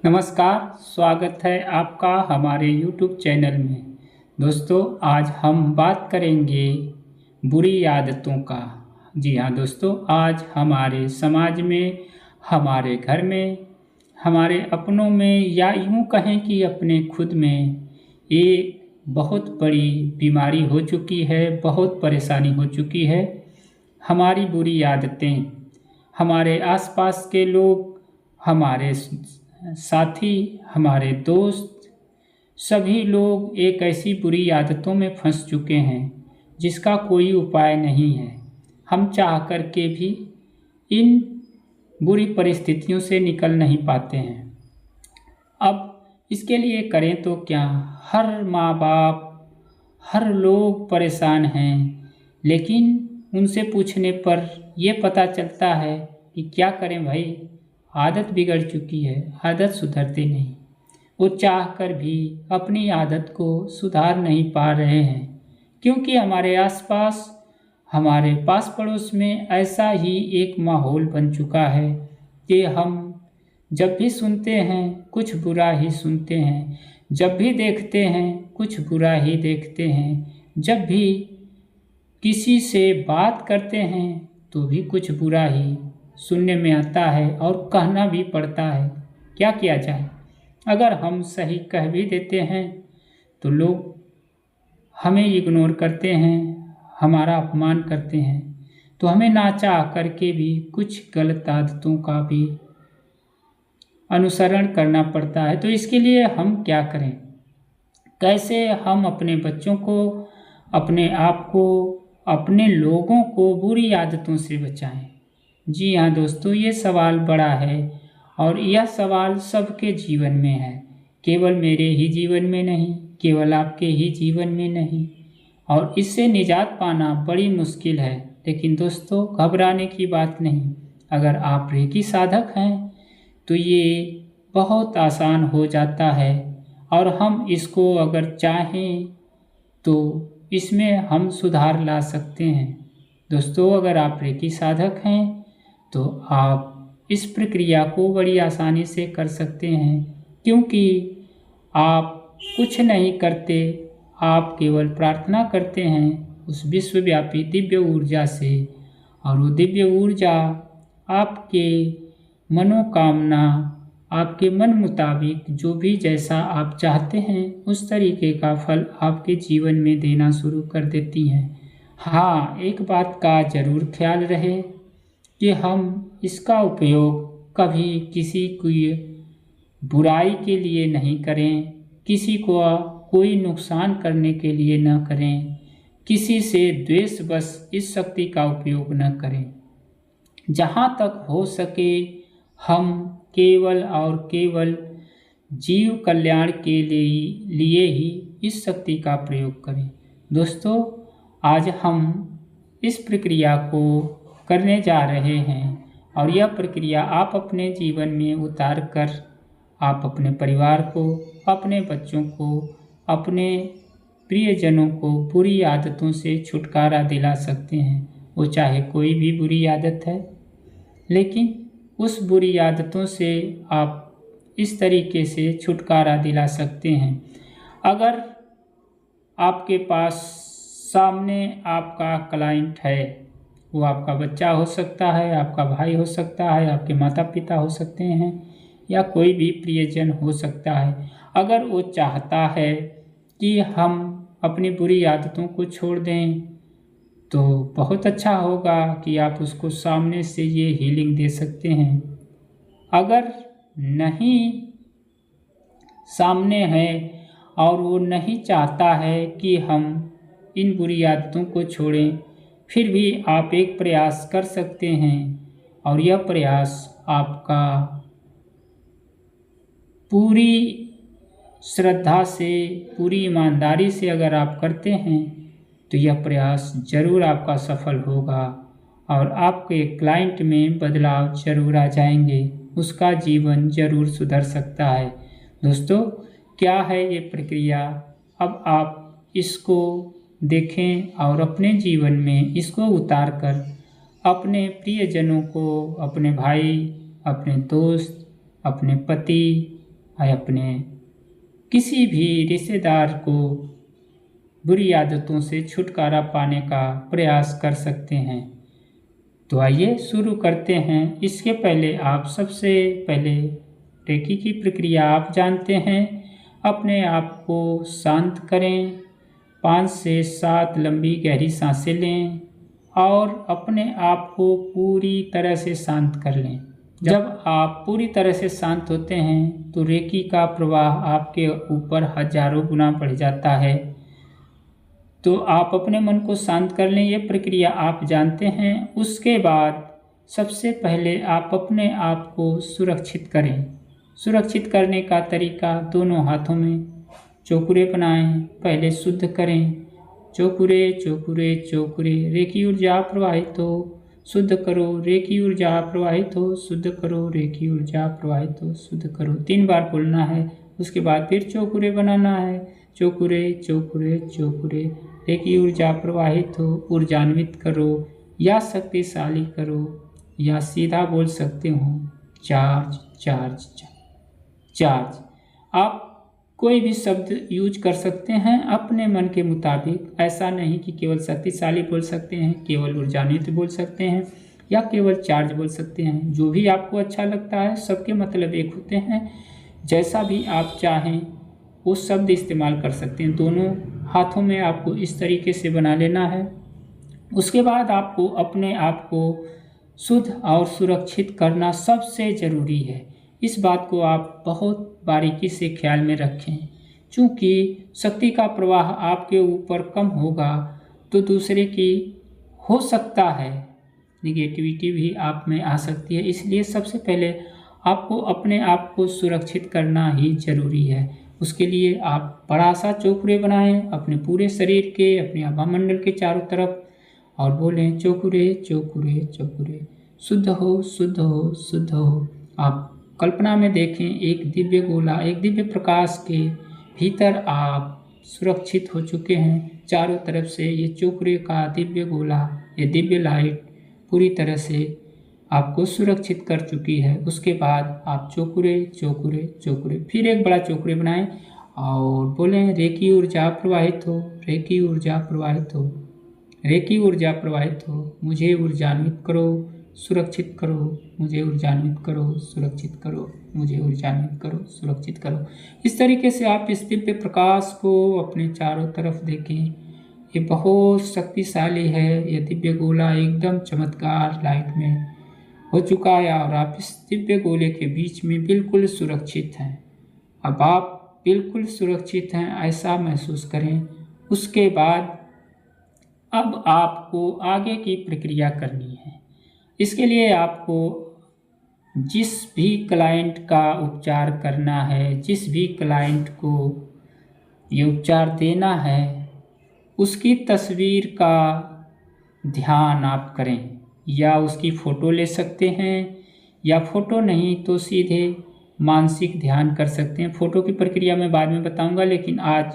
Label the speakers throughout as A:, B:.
A: नमस्कार, स्वागत है आपका हमारे YouTube चैनल में। दोस्तों, आज हम बात करेंगे बुरी आदतों का। जी हाँ दोस्तों, आज हमारे समाज में, हमारे घर में, हमारे अपनों में या यूँ कहें कि अपने खुद में ये बहुत बड़ी बीमारी हो चुकी है, बहुत परेशानी हो चुकी है। हमारी बुरी आदतें, हमारे आसपास के लोग, हमारे साथी, हमारे दोस्त, सभी लोग एक ऐसी बुरी आदतों में फंस चुके हैं जिसका कोई उपाय नहीं है। हम चाह कर के भी इन बुरी परिस्थितियों से निकल नहीं पाते हैं। अब इसके लिए करें तो क्या? हर माँ बाप, हर लोग परेशान हैं, लेकिन उनसे पूछने पर ये पता चलता है कि क्या करें भाई, आदत बिगड़ चुकी है, आदत सुधरती नहीं। वो चाह कर भी अपनी आदत को सुधार नहीं पा रहे हैं, क्योंकि हमारे आसपास, हमारे पास पड़ोस में ऐसा ही एक माहौल बन चुका है कि हम जब भी सुनते हैं कुछ बुरा ही सुनते हैं, जब भी देखते हैं कुछ बुरा ही देखते हैं, जब भी किसी से बात करते हैं तो भी कुछ बुरा ही सुनने में आता है और कहना भी पड़ता है। क्या किया जाए? अगर हम सही कह भी देते हैं तो लोग हमें इग्नोर करते हैं, हमारा अपमान करते हैं, तो हमें ना चाह करके भी कुछ गलत आदतों का भी अनुसरण करना पड़ता है। तो इसके लिए हम क्या करें? कैसे हम अपने बच्चों को, अपने आप को, अपने लोगों को बुरी आदतों से बचाएं? जी हाँ दोस्तों, ये सवाल बड़ा है और यह सवाल सबके जीवन में है, केवल मेरे ही जीवन में नहीं, केवल आपके ही जीवन में नहीं। और इससे निजात पाना बड़ी मुश्किल है, लेकिन दोस्तों घबराने की बात नहीं। अगर आप रेकी साधक हैं तो ये बहुत आसान हो जाता है और हम इसको अगर चाहें तो इसमें हम सुधार ला सकते हैं। दोस्तों, अगर आप रेकी साधक हैं तो आप इस प्रक्रिया को बड़ी आसानी से कर सकते हैं, क्योंकि आप कुछ नहीं करते, आप केवल प्रार्थना करते हैं उस विश्वव्यापी दिव्य ऊर्जा से, और वो दिव्य ऊर्जा आपके मनोकामना, आपके मन मुताबिक जो भी जैसा आप चाहते हैं उस तरीके का फल आपके जीवन में देना शुरू कर देती हैं। हाँ, एक बात का ज़रूर ख्याल रहे कि हम इसका उपयोग कभी किसी की बुराई के लिए नहीं करें, किसी को कोई नुकसान करने के लिए न करें, किसी से द्वेष बस इस शक्ति का उपयोग न करें। जहाँ तक हो सके हम केवल और केवल जीव कल्याण के लिए ही इस शक्ति का प्रयोग करें। दोस्तों, आज हम इस प्रक्रिया को करने जा रहे हैं और यह प्रक्रिया आप अपने जीवन में उतार कर आप अपने परिवार को, अपने बच्चों को, अपने प्रियजनों को बुरी आदतों से छुटकारा दिला सकते हैं। वो चाहे कोई भी बुरी आदत है, लेकिन उस बुरी आदतों से आप इस तरीके से छुटकारा दिला सकते हैं। अगर आपके पास सामने आपका क्लाइंट है, वो आपका बच्चा हो सकता है, आपका भाई हो सकता है, आपके माता पिता हो सकते हैं, या कोई भी प्रियजन हो सकता है। अगर वो चाहता है कि हम अपनी बुरी आदतों को छोड़ दें तो बहुत अच्छा होगा कि आप उसको सामने से ये हीलिंग दे सकते हैं। अगर नहीं सामने है और वो नहीं चाहता है कि हम इन बुरी आदतों को छोड़ें, फिर भी आप एक प्रयास कर सकते हैं, और यह प्रयास आपका पूरी श्रद्धा से, पूरी ईमानदारी से अगर आप करते हैं तो यह प्रयास ज़रूर आपका सफल होगा और आपके क्लाइंट में बदलाव ज़रूर आ जाएंगे, उसका जीवन ज़रूर सुधर सकता है। दोस्तों, क्या है ये प्रक्रिया? अब आप इसको देखें और अपने जीवन में इसको उतार कर अपने प्रियजनों को, अपने भाई, अपने दोस्त, अपने पति, अपने किसी भी रिश्तेदार को बुरी आदतों से छुटकारा पाने का प्रयास कर सकते हैं। तो आइए शुरू करते हैं। इसके पहले आप सबसे पहले रेकी की प्रक्रिया आप जानते हैं। अपने आप को शांत करें, 5 से 7 लंबी गहरी सांसें लें और अपने आप को पूरी तरह से शांत कर लें। जब आप पूरी तरह से शांत होते हैं तो रेकी का प्रवाह आपके ऊपर हजारों गुना बढ़ जाता है। तो आप अपने मन को शांत कर लें, ये प्रक्रिया आप जानते हैं। उसके बाद सबसे पहले आप अपने आप को सुरक्षित करें। सुरक्षित करने का तरीका, दोनों हाथों में चौकुरे बनाएं, पहले शुद्ध करें। चौकुरे चौकुरे चौकुरे, रेकी ऊर्जा प्रवाहित हो, शुद्ध करो, रेकी ऊर्जा प्रवाहित हो, शुद्ध करो, रेकी ऊर्जा प्रवाहित हो, शुद्ध करो। 3 बार बोलना है। उसके बाद फिर चौकुरे बनाना है। चौकुरे चौकुरे चौकुरे, रेकी ऊर्जा प्रवाहित हो, ऊर्जान्वित करो या शक्तिशाली करो या सीधा बोल सकते हो चार्ज चार्ज चार्ज। आप कोई भी शब्द यूज कर सकते हैं अपने मन के मुताबिक। ऐसा नहीं कि केवल शक्तिशाली बोल सकते हैं, केवल ऊर्जान्वित बोल सकते हैं या केवल चार्ज बोल सकते हैं। जो भी आपको अच्छा लगता है, सबके मतलब एक होते हैं। जैसा भी आप चाहें वो शब्द इस्तेमाल कर सकते हैं। दोनों हाथों में आपको इस तरीके से बना लेना है। उसके बाद आपको अपने आप को शुद्ध और सुरक्षित करना सबसे ज़रूरी है। इस बात को आप बहुत बारीकी से ख्याल में रखें। चूँकि शक्ति का प्रवाह आपके ऊपर कम होगा तो दूसरे की हो सकता है निगेटिविटी भी आप में आ सकती है। इसलिए सबसे पहले आपको अपने आप को सुरक्षित करना ही ज़रूरी है। उसके लिए आप बड़ा सा चौकुरे बनाएं अपने पूरे शरीर के, अपने आभामंडल के चारों तरफ और बोलें चौकुरे चौकुरे चौकुरे, शुद्ध हो शुद्ध हो शुद्ध हो। आप कल्पना में देखें एक दिव्य गोला, एक दिव्य प्रकाश के भीतर आप सुरक्षित हो चुके हैं। चारों तरफ से ये चौकुरे का दिव्य गोला, ये दिव्य लाइट पूरी तरह से आपको सुरक्षित कर चुकी है। उसके बाद आप चौकुरे चौकुरे चौकुरे, फिर एक बड़ा चौकुरे बनाएं और बोलें रेकी ऊर्जा प्रवाहित हो, रेकी ऊर्जा प्रवाहित हो, रेकी ऊर्जा प्रवाहित हो, मुझे ऊर्जान्वित करो, सुरक्षित करो, मुझे ऊर्जान्वित करो, सुरक्षित करो, मुझे ऊर्जान्वित करो, सुरक्षित करो। इस तरीके से आप इस दिव्य प्रकाश को अपने चारों तरफ देखें। ये बहुत शक्तिशाली है। यह दिव्य गोला एकदम चमत्कार लाइट में हो चुका है और आप इस दिव्य गोले के बीच में बिल्कुल सुरक्षित हैं। अब आप बिल्कुल सुरक्षित हैं ऐसा महसूस करें। उसके बाद अब आपको आगे की प्रक्रिया करनी है। इसके लिए आपको जिस भी क्लाइंट का उपचार करना है, जिस भी क्लाइंट को ये उपचार देना है, उसकी तस्वीर का ध्यान आप करें या उसकी फ़ोटो ले सकते हैं या फ़ोटो नहीं तो सीधे मानसिक ध्यान कर सकते हैं। फ़ोटो की प्रक्रिया मैं बाद में बताऊंगा, लेकिन आज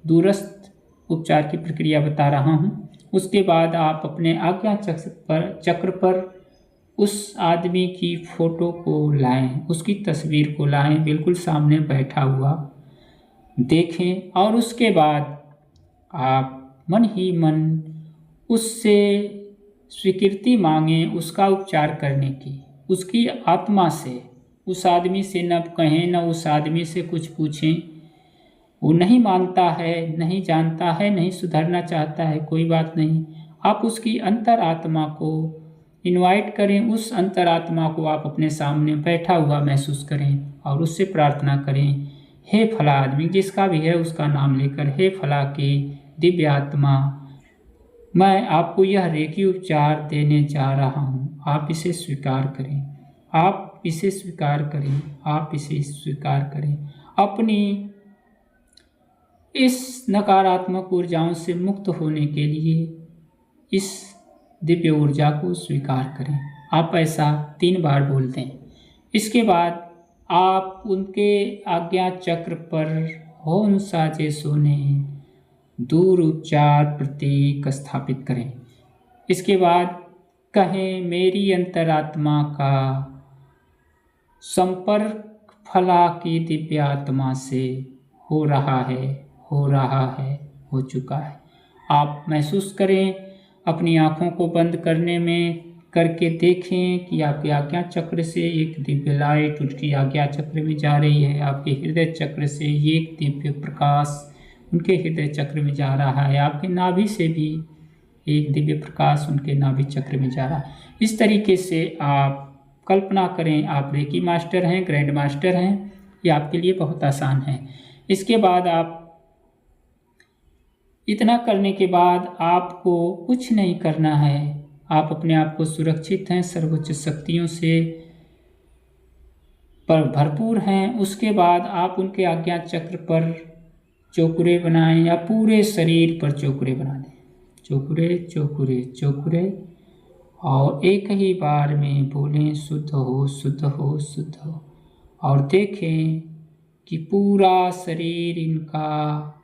A: दूरस्थ उपचार की प्रक्रिया बता रहा हूं। उसके बाद आप अपने आज्ञा चक्र पर उस आदमी की फ़ोटो को लाएं, उसकी तस्वीर को लाएं, बिल्कुल सामने बैठा हुआ देखें और उसके बाद आप मन ही मन उससे स्वीकृति मांगें उसका उपचार करने की। उसकी आत्मा से, उस आदमी से न कहें न उस आदमी से कुछ पूछें। वो नहीं मानता है, नहीं जानता है, नहीं सुधरना चाहता है, कोई बात नहीं। आप उसकी अंतरात्मा को इनवाइट करें। उस अंतरात्मा को आप अपने सामने बैठा हुआ महसूस करें और उससे प्रार्थना करें, हे फला आदमी, जिसका भी है उसका नाम लेकर, हे फला की दिव्य आत्मा, मैं आपको यह रेकी उपचार देने जा रहा हूँ, आप इसे स्वीकार करें, आप इसे स्वीकार करें, आप इसे स्वीकार करें। अपनी इस नकारात्मक ऊर्जाओं से मुक्त होने के लिए इस दिव्य ऊर्जा को स्वीकार करें। आप ऐसा 3 बार बोल दें। इसके बाद आप उनके आज्ञा चक्र पर होम साजे सोने दूर उपचार प्रतीक स्थापित करें। इसके बाद कहें, मेरी अंतरात्मा का संपर्क फला की दिव्य आत्मा से हो रहा है, हो रहा है, हो चुका है। आप महसूस करें, अपनी आँखों को बंद करके देखें कि आपके आज्ञा चक्र से एक दिव्य लाइट उनकी आज्ञा चक्र में जा रही है। आपके हृदय चक्र से एक दिव्य प्रकाश उनके हृदय चक्र में जा रहा है। आपके नाभि से भी एक दिव्य प्रकाश उनके नाभि चक्र में जा रहा है। इस तरीके से आप कल्पना करें, आप रेकी मास्टर हैं, ग्रैंड मास्टर हैं। ये आपके लिए बहुत आसान है। इसके बाद आप इतना करने के बाद आपको कुछ नहीं करना है। आप अपने आप को सुरक्षित हैं, सर्वोच्च शक्तियों से पर भरपूर हैं। उसके बाद आप उनके आज्ञा चक्र पर चौकुरे बनाएं या पूरे शरीर पर चौकुरे बना दें। चौकुरे चौकुरे चौकुरे, और एक ही बार में बोलें शुद्ध हो, शुद्ध हो, शुद्ध हो। और देखें कि पूरा शरीर इनका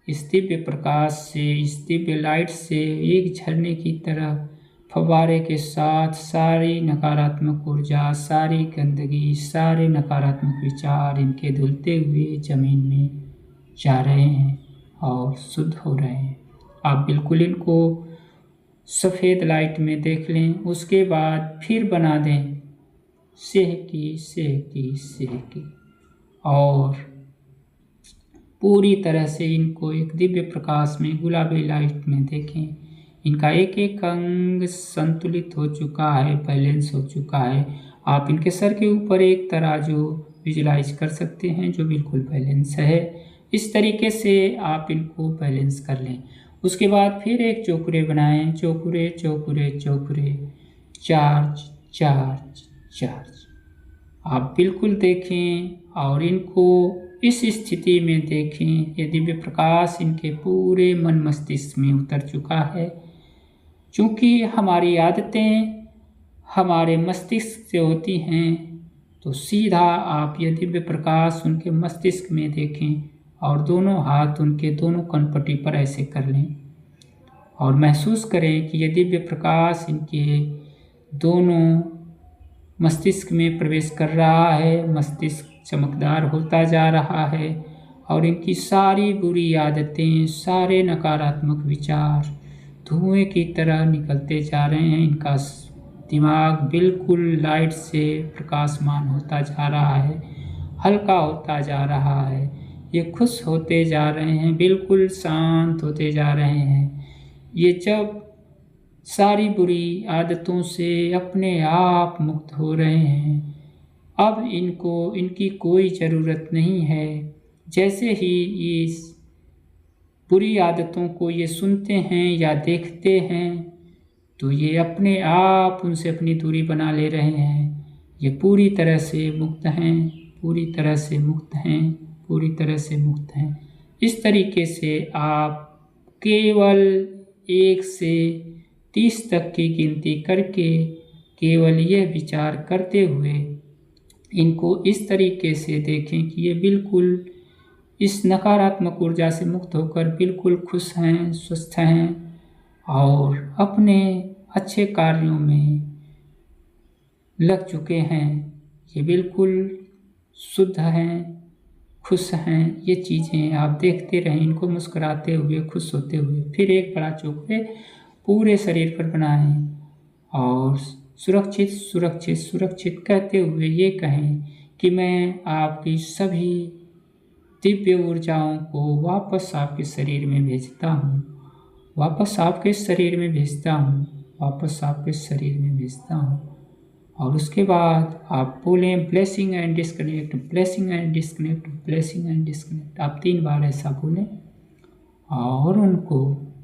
A: इस दिव्य प्रकाश से, इस दिव्य लाइट से एक झरने की तरह फव्वारे के साथ सारी नकारात्मक ऊर्जा, सारी गंदगी, सारे नकारात्मक विचार इनके धुलते हुए जमीन में जा रहे हैं और शुद्ध हो रहे हैं। आप बिल्कुल इनको सफ़ेद लाइट में देख लें। उसके बाद फिर बना दें सेहकी सेहकी सेहकी, और पूरी तरह से इनको एक दिव्य प्रकाश में, गुलाबी लाइट में देखें। इनका एक एक अंग संतुलित हो चुका है, बैलेंस हो चुका है। आप इनके सर के ऊपर एक तराजू विजुलाइज कर सकते हैं जो बिल्कुल बैलेंस है। इस तरीके से आप इनको बैलेंस कर लें। उसके बाद फिर एक चौकुरे बनाएं, चौकुरे चौकुरे चौकुरे, चार्ज चार्ज चार्ज। आप बिल्कुल देखें और इनको इस स्थिति में देखें। ये दिव्य प्रकाश इनके पूरे मन मस्तिष्क में उतर चुका है। चूँकि हमारी आदतें हमारे मस्तिष्क से होती हैं, तो सीधा आप ये दिव्य प्रकाश उनके मस्तिष्क में देखें और दोनों हाथ उनके दोनों कनपटी पर ऐसे कर लें और महसूस करें कि ये दिव्य प्रकाश इनके दोनों मस्तिष्क में प्रवेश कर रहा है। मस्तिष्क चमकदार होता जा रहा है और इनकी सारी बुरी आदतें, सारे नकारात्मक विचार धुएं की तरह निकलते जा रहे हैं। इनका दिमाग बिल्कुल लाइट से प्रकाशमान होता जा रहा है, हल्का होता जा रहा है। ये खुश होते जा रहे हैं, बिल्कुल शांत होते जा रहे हैं। ये जब सारी बुरी आदतों से अपने आप मुक्त हो रहे हैं, अब इनको इनकी कोई ज़रूरत नहीं है। जैसे ही इस बुरी आदतों को ये सुनते हैं या देखते हैं, तो ये अपने आप उनसे अपनी दूरी बना ले रहे हैं। ये पूरी तरह से मुक्त हैं, पूरी तरह से मुक्त हैं, पूरी तरह से मुक्त हैं। इस तरीके से आप केवल 1 से 30 तक की गिनती करके केवल यह विचार करते हुए इनको इस तरीके से देखें कि ये बिल्कुल इस नकारात्मक ऊर्जा से मुक्त होकर बिल्कुल खुश हैं, स्वस्थ हैं और अपने अच्छे कार्यों में लग चुके हैं। ये बिल्कुल शुद्ध हैं, खुश हैं। ये चीज़ें आप देखते रहें, इनको मुस्कुराते हुए, खुश होते हुए। फिर एक बड़ा चौकुरे पूरे शरीर पर बनाएं और सुरक्षित सुरक्षित सुरक्षित कहते हुए ये कहें कि मैं आपकी सभी दिव्य ऊर्जाओं को वापस आपके शरीर में भेजता हूँ, वापस आपके शरीर में भेजता हूँ, वापस आपके शरीर में भेजता हूँ। और उसके बाद आप बोलें blessing and disconnect, blessing and disconnect, blessing and disconnect. आप 3 बार ऐसा बोलें और उनको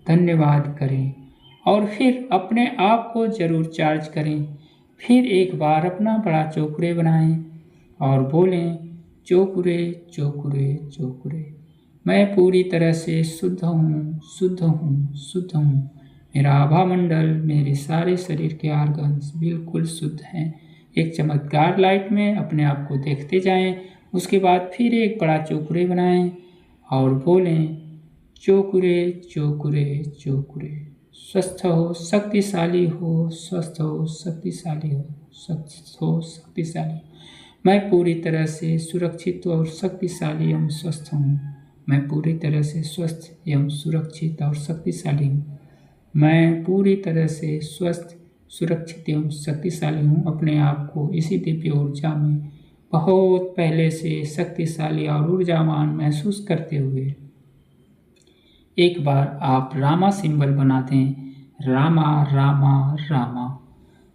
A: धन्यवाद करें और फिर अपने आप को ज़रूर चार्ज करें। फिर एक बार अपना बड़ा चौकुरे बनाएं और बोलें चौकुरे चौकुरे चौकुरे, मैं पूरी तरह से शुद्ध हूँ, शुद्ध हूँ, शुद्ध हूँ। मेरा आभा मंडल, मेरे सारे शरीर के ऑर्गन्स बिल्कुल शुद्ध हैं। एक चमत्कार लाइट में अपने आप को देखते जाएं। उसके बाद फिर एक बड़ा चौकुरे बनाएं और बोलें चौकुरे चौकुरे चौकुरे। स्वस्थ हो, शक्तिशाली हो, स्वस्थ हो, शक्तिशाली हो, स्वस्थ हो, शक्तिशाली। मैं पूरी तरह से सुरक्षित और शक्तिशाली एवं स्वस्थ हूँ। मैं पूरी तरह से स्वस्थ एवं सुरक्षित और शक्तिशाली हूँ। मैं पूरी तरह से स्वस्थ, सुरक्षित एवं शक्तिशाली हूँ। अपने आप को इसी दिव्य ऊर्जा में बहुत पहले से शक्तिशाली और ऊर्जावान महसूस करते हुए एक बार आप रामा सिंबल बना दें। रामा रामा रामा।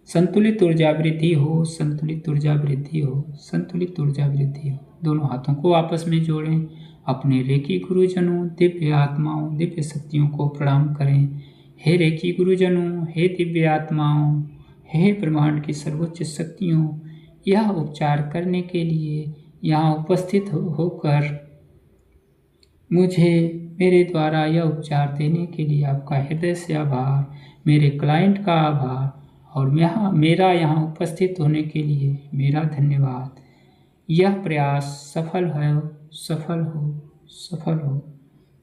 A: संतुलित ऊर्जा वृद्धि हो, संतुलित ऊर्जा वृद्धि हो, संतुलित ऊर्जा वृद्धि हो। दोनों हाथों को आपस में जोड़ें। अपने रेकी गुरुजनों, दिव्य आत्माओं, दिव्य शक्तियों को प्रणाम करें। हे रेकी गुरुजनों, हे दिव्य आत्माओं, हे ब्रह्मांड की सर्वोच्च शक्तियों, यह उपचार करने के लिए यहाँ उपस्थित होकर मुझे मेरे द्वारा यह उपचार देने के लिए आपका हृदय से आभार, मेरे क्लाइंट का आभार और मेरा यहाँ उपस्थित होने के लिए मेरा धन्यवाद। यह प्रयास सफल हो, सफल हो, सफल हो।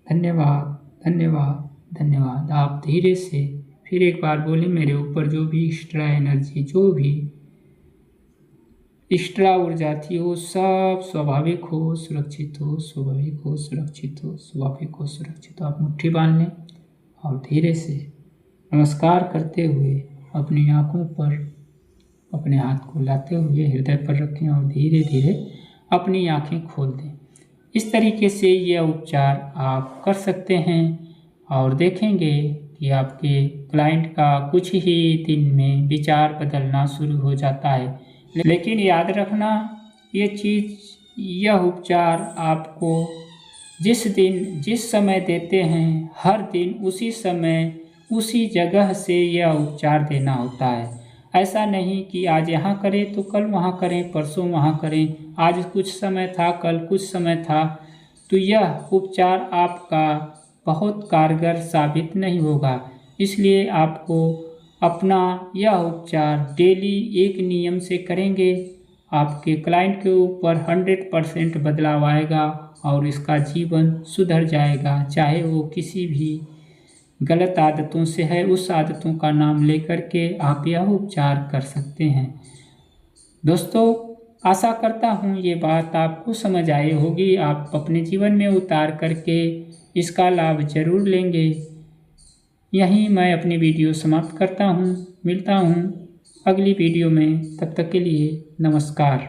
A: धन्यवाद, धन्यवाद, धन्यवाद। आप धीरे से फिर एक बार बोलें, मेरे ऊपर जो भी एक्स्ट्रा एनर्जी, जो भी एक्स्ट्रा ऊर्जा थी वो सब स्वाभाविक हो, सुरक्षित हो, स्वाभाविक हो, सुरक्षित हो, स्वाभाविक हो, सुरक्षित हो। आप मुट्ठी बांध लें और धीरे से नमस्कार करते हुए अपनी आँखों पर अपने हाथ को लाते हुए हृदय पर रखें और धीरे धीरे अपनी आँखें खोल दें। इस तरीके से यह उपचार आप कर सकते हैं और देखेंगे कि आपके क्लाइंट का कुछ ही दिन में विचार बदलना शुरू हो जाता है। लेकिन याद रखना, ये चीज़, यह उपचार आपको जिस दिन जिस समय देते हैं, हर दिन उसी समय उसी जगह से यह उपचार देना होता है। ऐसा नहीं कि आज यहाँ करें तो कल वहाँ करें, परसों वहाँ करें, आज कुछ समय था कल कुछ समय था, तो यह उपचार आपका बहुत कारगर साबित नहीं होगा। इसलिए आपको अपना यह उपचार डेली एक नियम से करेंगे, आपके क्लाइंट के ऊपर 100% बदलाव आएगा और इसका जीवन सुधर जाएगा। चाहे वो किसी भी गलत आदतों से है, उस आदतों का नाम लेकर के आप यह उपचार कर सकते हैं। दोस्तों, आशा करता हूँ ये बात आपको समझ आई होगी। आप अपने जीवन में उतार करके इसका लाभ जरूर लेंगे। यहीं मैं अपनी वीडियो समाप्त करता हूँ। मिलता हूँ अगली वीडियो में, तब तक के लिए नमस्कार।